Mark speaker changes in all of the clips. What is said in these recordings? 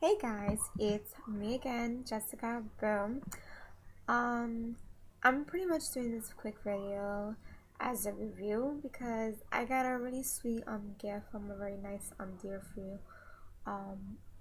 Speaker 1: Hey guys, it's me again, Jessica Boom. Um, I'm pretty much doing this quick video as a review because I got a really sweet gift from a very nice dear friend,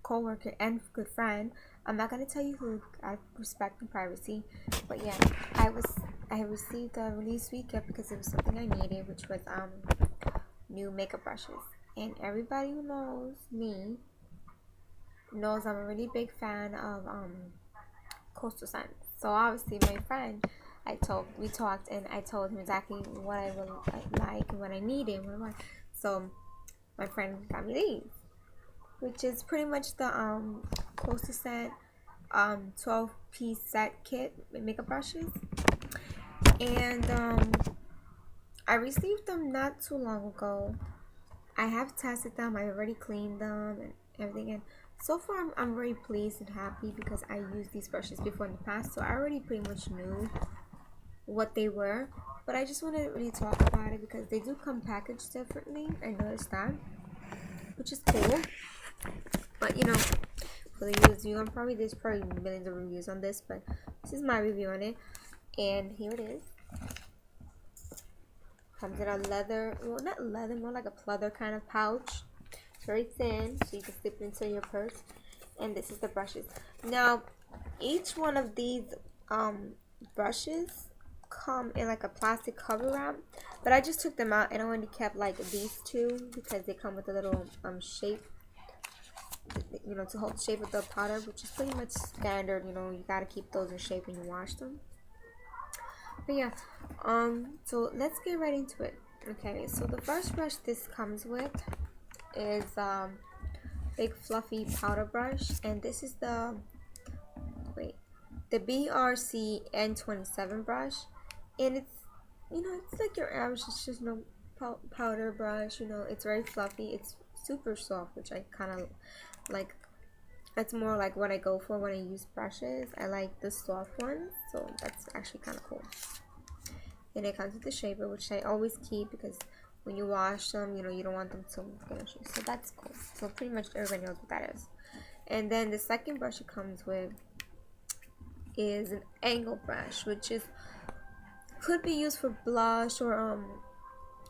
Speaker 1: co-worker and good friend. I'm not gonna tell you who out of respect and privacy, but yeah, I received a really sweet gift because it was something I needed, which was new makeup brushes. And everybody who knows me knows I'm a really big fan of Coastal Scents. So obviously my friend, we talked and I told him exactly what I would like and what I needed. So my friend got me these, which is pretty much the Coastal Scent 12-piece set kit with makeup brushes. And I received them not too long ago. I have tested them. I already cleaned them and everything. And so far, I'm very pleased and happy because I used these brushes before in the past. So I already pretty much knew what they were. But I just want to really talk about it because they do come packaged differently. I noticed that, which is cool. But for the review, there's probably millions of reviews on this, but this is my review on it. And here it is. Comes in a leather, well, not leather, more like a pleather kind of pouch. It's very thin, so you can slip it into your purse. And this is the brushes. Now, each one of these brushes come in like a plastic cover wrap, but I just took them out and I only kept like these two because they come with a little shape, to hold the shape of the powder, which is pretty much standard. You gotta keep those in shape when you wash them. But yeah, so let's get right into it. Okay, so the first brush this comes with is big fluffy powder brush, and this is the BRC N27 brush, and it's like your average, it's just powder brush. It's very fluffy, it's super soft, which I kind of like. That's more like what I go for when I use brushes. I like the soft ones, so that's actually kind of cool. And it comes with the shaper, which I always keep because when you wash them, you don't want them to finish you. So that's cool. So pretty much everybody knows what that is. And then the second brush it comes with is an angle brush, which could be used for blush or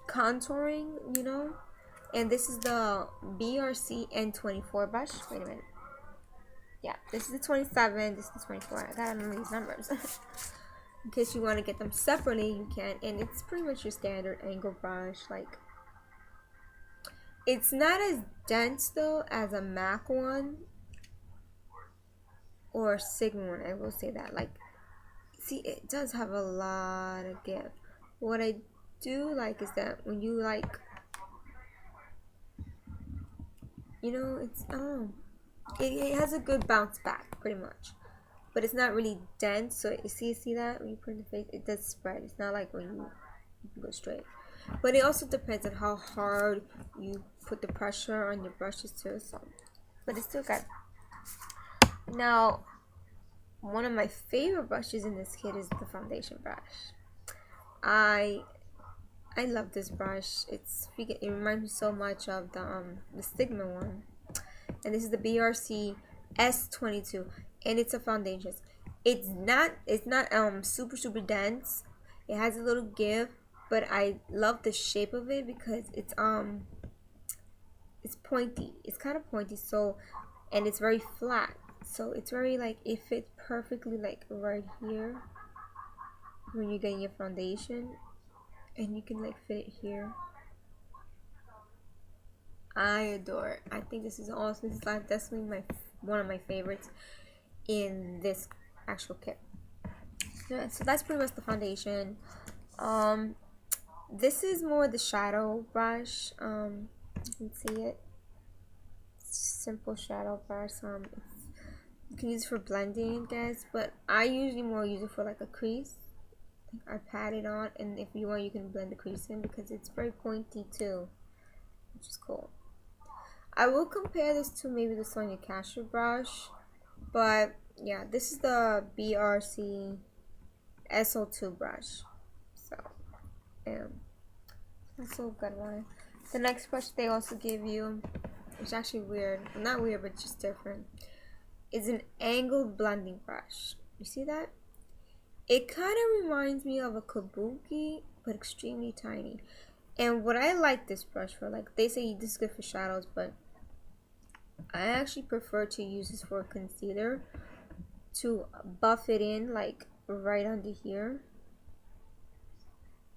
Speaker 1: contouring, And this is the BRC N24 brush. Wait a minute. Yeah, this is the 27, this is the 24. I gotta remember these numbers. In case you want to get them separately, you can. And it's pretty much your standard angle brush. Like, it's not as dense though as a MAC one or a Sigma one. I will say that. Like, see, it does have a lot of give. What I do like is that when you it's I don't know. It has a good bounce back, pretty much. But it's not really dense, so you see that when you put it in the face, it does spread. It's not like when you go straight. But it also depends on how hard you put the pressure on your brushes too. So, but it's still good. Now, one of my favorite brushes in this kit is the foundation brush. I I love this brush. It reminds me so much of the Sigma one, and this is the BRC S22, and it's a foundation. It's not super dense. It has a little give, but I love the shape of it because it's pointy. It's kind of pointy, so, and it's very flat. So it's very like it fits perfectly like right here when you're getting your foundation, and you can like fit it here. I adore it. I think this is awesome. This is like definitely one of my favorites in this actual kit. Yeah, so that's pretty much the foundation. Um, this is more the shadow brush. You can see it. Simple shadow brush. You can use it for blending, guys, but I usually more use it for like a crease. I pat it on, and if you want, you can blend the crease in because it's very pointy too, which is cool. I will compare this to maybe the Sonia Kashuk brush, but yeah, this is the BRC SO2 brush. So, that's a good one. The next brush they also give you, it's actually weird. Not weird, but just different. is an angled blending brush. You see that? It kind of reminds me of a kabuki, but extremely tiny. And what I like this brush for, like they say this is good for shadows, but I actually prefer to use this for concealer to buff it in, like right under here.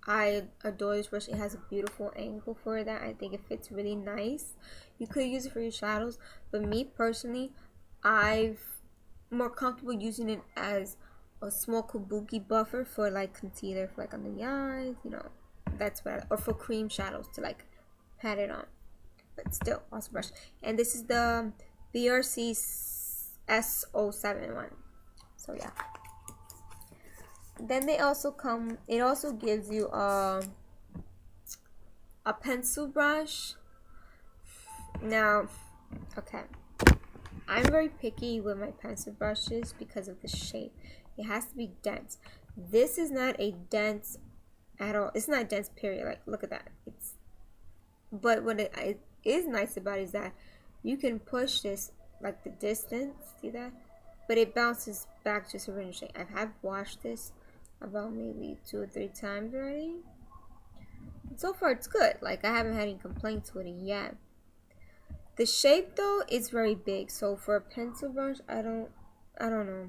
Speaker 1: I adore this brush. It has a beautiful angle for that. I think it fits really nice. You could use it for your shadows, but me personally, I've more comfortable using it as a small kabuki buffer for like concealer for like under the eyes, you know. That's what or for cream shadows to like pat it on. But still, awesome brush. And this is the BRC S071. So yeah. Then they also come, it also gives you a pencil brush. Now, okay, I'm very picky with my pencil brushes because of the shape. It has to be dense. This is not a dense at all. It's not dense, period. Like, look at that. But what it is nice about it is that you can push this like the distance, see that? But it bounces back just a original shape. I have washed this about maybe 2 or 3 times already. And so far it's good. Like, I haven't had any complaints with it yet. The shape though is very big. So for a pencil brush, I don't know.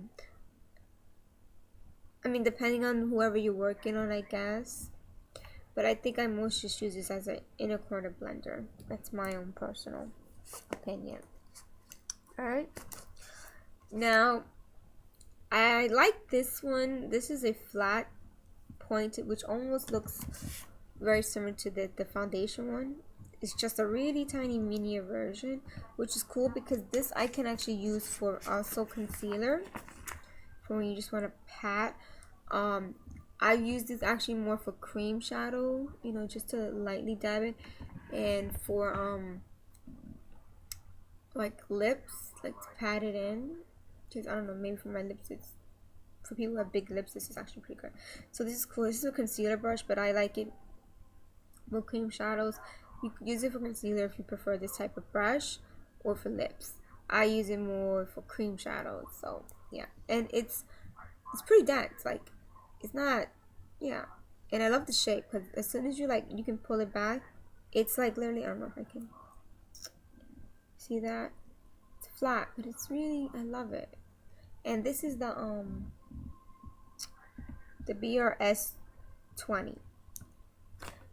Speaker 1: I mean, depending on whoever you're working on, I guess. But I think I most just use this as an inner corner blender. That's my own personal opinion. Alright. Now, I like this one. This is a flat pointed, which almost looks very similar to the foundation one. It's just a really tiny mini version, which is cool because this I can actually use for also concealer, for when you just want to pat. I use this actually more for cream shadow, you know, just to lightly dab it, and for like lips, like to pat it in. Because I don't know, maybe for my lips, it's for people who have big lips, this is actually pretty good. So this is cool. This is a concealer brush, but I like it with cream shadows. You could use it for concealer if you prefer this type of brush, or for lips. I use it more for cream shadows. So yeah, and it's pretty dense. Like, it's not, yeah. And I love the shape because as soon as you like, you can pull it back. It's like literally, I don't know if I can see that. It's flat, but it's really, I love it. And this is the BRS 20.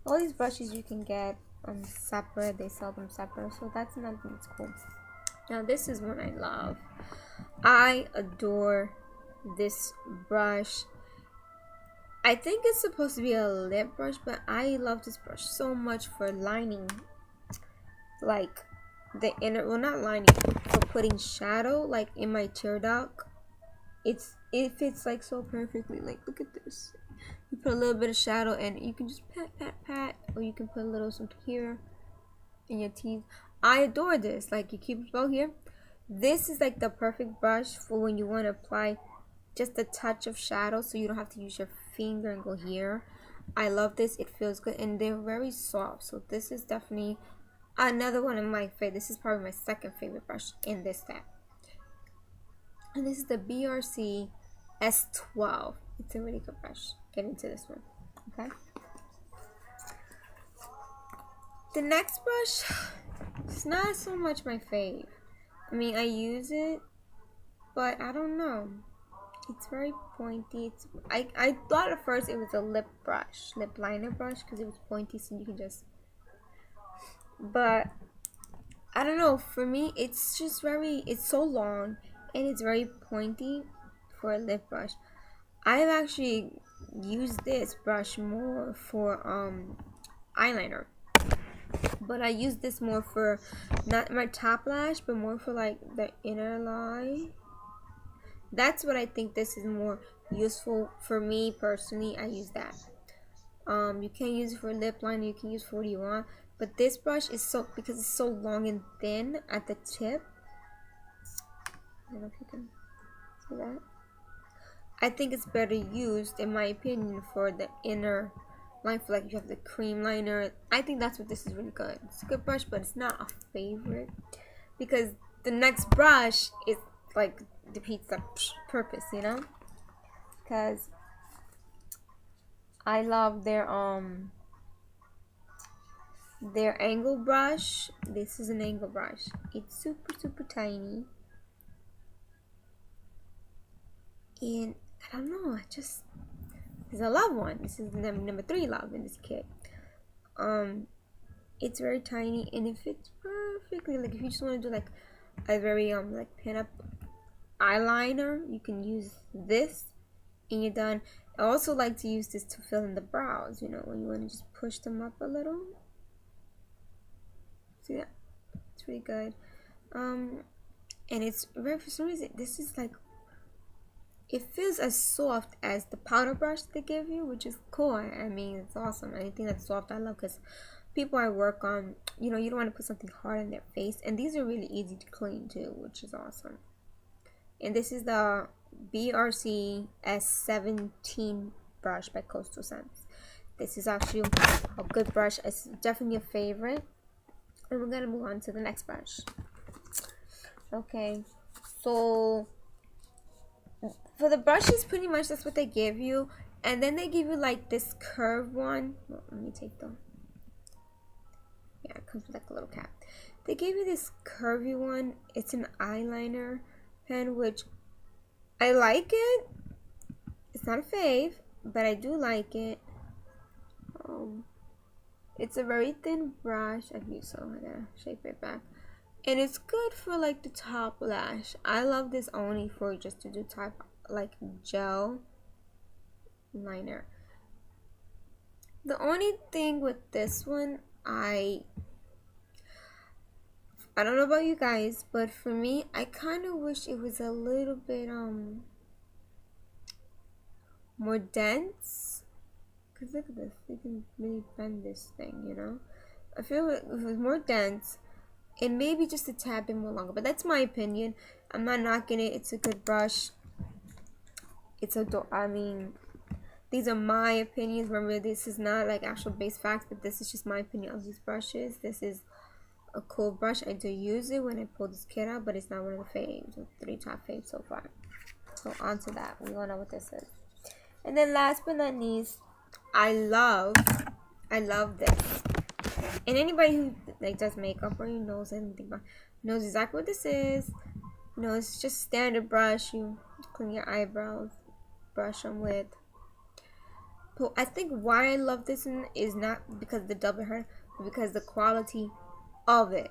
Speaker 1: All these brushes you can get separate. They sell them separate, so that's another thing that's cool. Now this is one I love. I adore this brush. I think it's supposed to be a lip brush, but I love this brush so much for lining, like the inner, well, not lining, for putting shadow like in my tear duct. It fits like so perfectly. Like, look at this. You put a little bit of shadow and you can just pat, or you can put a little something here in your teeth. I adore this. Like, you keep it both here. This is like the perfect brush for when you want to apply just a touch of shadow, so you don't have to use your finger and go here. I love this. It feels good, and they're very soft. So this is definitely another one of my favorite. This is probably my second favorite brush in this set. And this is the BRC S12. It's a really good brush. Get into this one, okay? The next brush, it's not so much my fave. I mean, I use it, but I don't know. It's very pointy. I thought at first it was a lip liner brush, because it was pointy, so you can just. But I don't know. For me, it's just it's so long and it's very pointy for a lip brush. I've actually used this brush more for eyeliner, but I use this more for not my top lash, but more for like the inner line. That's what I think this is more useful for me personally. I use that. You can use it for lip liner, you can use it for what you want, but this brush is because it's so long and thin at the tip. I don't know if you can see that. I think it's better used, in my opinion, for the inner line, for like you have the cream liner. I think that's what this is really good. It's a good brush, but it's not a favorite because the next brush is like defeats the purpose, you know? Because I love their angle brush. This is an angle brush. It's super tiny, and I don't know, this is a love one. This is number 3 love in this kit. It's very tiny and it fits perfectly. Like if you just want to do like a very like pin-up eyeliner, you can use this and you're done. I also like to use this to fill in the brows, you know, when you want to just push them up a little. So yeah, it's pretty good. And it's very, for some reason, this is like, it feels as soft as the powder brush they give you, which is cool. I mean, it's awesome. Anything that's soft, I love, because people I work on, you know, you don't want to put something hard in their face. And these are really easy to clean too, which is awesome. And this is the BRC S17 brush by Coastal Scents. This is actually a good brush. It's definitely a favorite. And we're going to move on to the next brush. Okay, so for the brushes, pretty much that's what they give you. And then they give you like this curved one. Well, let me take them. Yeah, it comes with like a little cap. They gave you this curvy one. It's an eyeliner pen, which I like it. It's not a fave, but I do like it. It's a very thin brush. I gotta shape it back. And it's good for like the top lash. I love this only for just to do type like gel liner. The only thing with this one, I don't know about you guys, but for me, I kind of wish it was a little bit more dense. Cause look at this, you can really bend this thing, you know. I feel like if it was more dense, and maybe just a tad bit more longer, but that's my opinion. I'm not knocking it. It's a good brush. I mean, these are my opinions. Remember, this is not like actual base facts, but this is just my opinion of these brushes. This is a cool brush. I do use it when I pull this kit out, but it's not one of the faves, the 3 top faves so far. So on to that. We all know what this is. And then last but not least, I love this. And anybody who like does makeup or who knows anything about, knows exactly what this is. You know, it's just standard brush. You clean your eyebrows, brush them with. But I think why I love this one is not because of the double hair, but because the quality of it.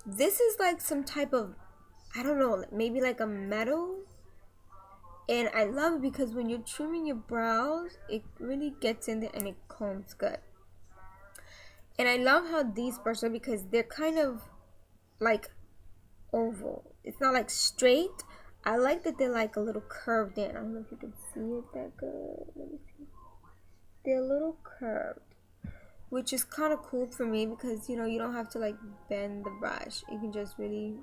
Speaker 1: This is like some type of, I don't know, maybe like a metal. And I love it because when you're trimming your brows, it really gets in there and it combs good. And I love how these brushes are because they're kind of like oval. It's not like straight. I like that they're like a little curved in. I don't know if you can see it that good. Let me see. They're a little curved, which is kind of cool for me because, you know, you don't have to like bend the brush. You can just really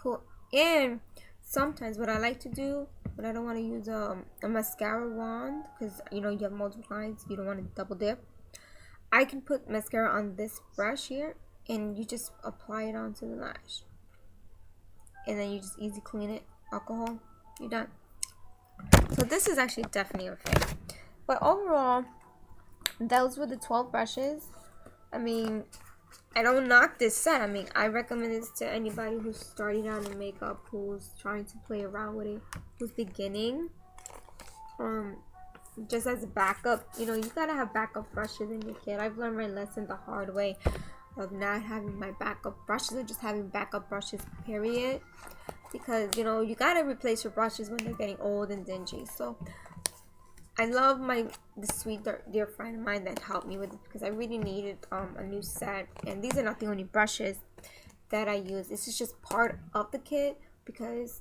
Speaker 1: cool. And sometimes what I like to do, but I don't want to use a mascara wand because, you know, you have multiple lines. You don't want to double dip. I can put mascara on this brush here and you just apply it onto the lash. And then you just easy clean it, alcohol, you're done. So this is actually definitely a fave. But overall, those were the 12 brushes. I mean, I don't knock this set. I mean, I recommend this to anybody who's starting out in makeup, who's trying to play around with it, who's beginning. Just as a backup, you know, you gotta have backup brushes in your kit. I've learned my lesson the hard way of not having my backup brushes or just having backup brushes, period. Because, you know, you gotta replace your brushes when they're getting old and dingy. So I love the sweet dear friend of mine that helped me with it because I really needed a new set. And these are not the only brushes that I use. This is just part of the kit because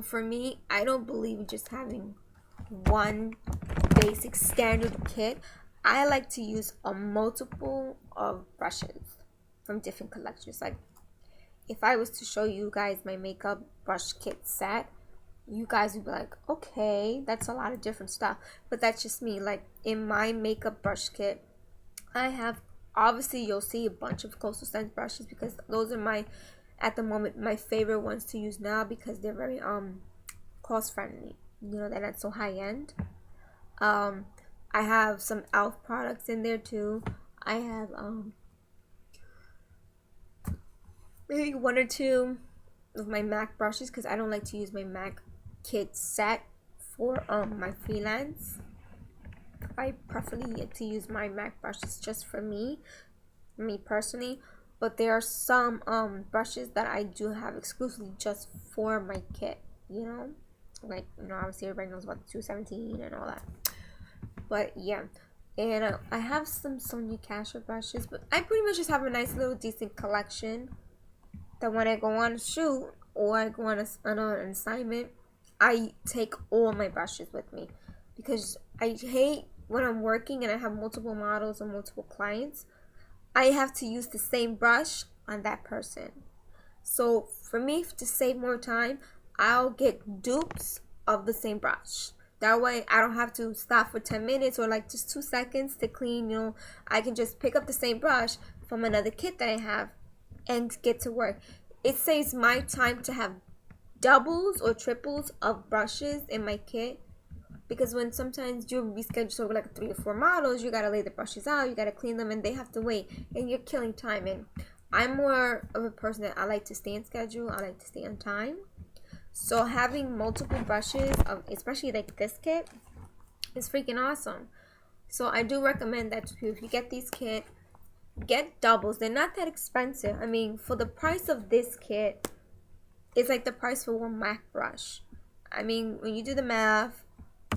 Speaker 1: for me, I don't believe in just having one basic standard kit. I like to use a multiple of brushes from different collections. Like if I was to show you guys my makeup brush kit set, you guys would be like, okay, that's a lot of different stuff. But that's just me. Like in my makeup brush kit, I have, obviously you'll see a bunch of Coastal Scents brushes because those are my at the moment my favorite ones to use now, because they're very cost friendly. You know, they're not so high end. I have some e.l.f. products in there too. I have maybe one or two of my MAC brushes, because I don't like to use my MAC kit set for my freelance. I preferably get to use my MAC brushes just for me personally. But there are some brushes that I do have exclusively just for my kit, you know, like, you know, obviously everybody knows about the 217 and all that. But yeah, and I have some Sonia Kashuk brushes, but I pretty much just have a nice little decent collection that when I go on a shoot or I go on an assignment, I take all my brushes with me, because I hate when I'm working and I have multiple models or multiple clients, I have to use the same brush on that person. So for me to save more time, I'll get dupes of the same brush. That way I don't have to stop for 10 minutes or like just 2 seconds to clean, you know. I can just pick up the same brush from another kit that I have and get to work. It saves my time to have doubles or triples of brushes in my kit, because when sometimes you'll be scheduled over like 3 or 4 models, you gotta lay the brushes out, you gotta clean them, and they have to wait, and you're killing time. And I'm more of a person that I like to stay on schedule, I like to stay on time. So having multiple brushes, especially like this kit, is freaking awesome. So I do recommend that to you. If you get these kit, get doubles. They're not that expensive. I mean, for the price of this kit, it's like the price for one MAC brush. I mean, when you do the math,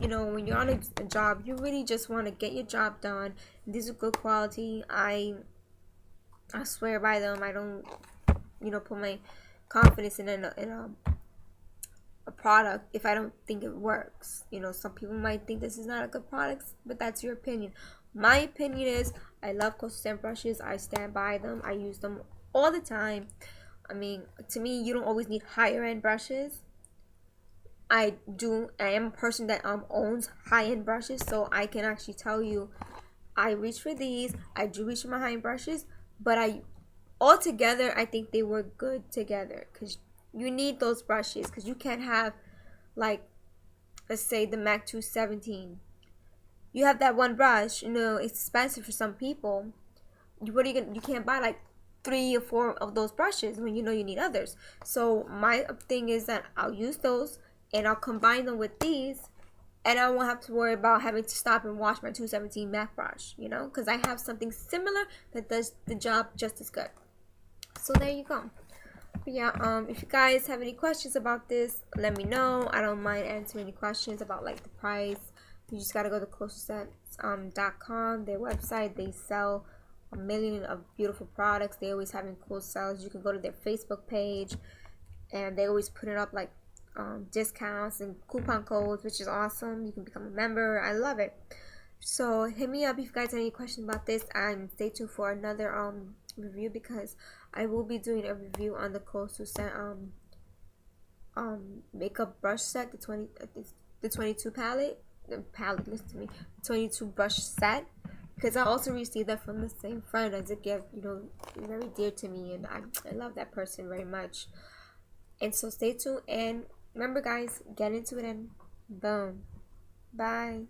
Speaker 1: you know, when you're on a job, you really just want to get your job done. These are good quality. I swear by them. I don't, you know, put my confidence in a product if I don't think it works. You know, some people might think this is not a good product, but that's your opinion. My opinion is I love Coastal Scent brushes. I stand by them. I use them all the time. I mean, to me, you don't always need higher end brushes. I am a person that owns high end brushes, so I can actually tell you I reach for these. I do reach for my high end brushes, but altogether I think they work good together, because you need those brushes, because you can't have, like, let's say the MAC 217. You have that one brush, you know, it's expensive for some people. What are you gonna? You can't buy like 3 or 4 of those brushes when you know you need others. So my thing is that I'll use those and I'll combine them with these, and I won't have to worry about having to stop and wash my 217 MAC brush, you know, because I have something similar that does the job just as good. So there you go. But yeah, if you guys have any questions about this, let me know. I don't mind answering any questions about like the price. You just gotta go to coastalscent.com, their website. They sell a million of beautiful products. They always having cool sales. You can go to their Facebook page, and they always put it up like discounts and coupon codes, which is awesome. You can become a member. I love it. So hit me up if you guys have any questions about this, and stay tuned for another review, because I will be doing a review on the Coastal Scent makeup brush set, the 22 palette. Listen to me, 22 brush set, because I also received that from the same friend as a gift, you know, very dear to me, and I love that person very much. And so stay tuned, and remember guys, get into it, and boom, bye.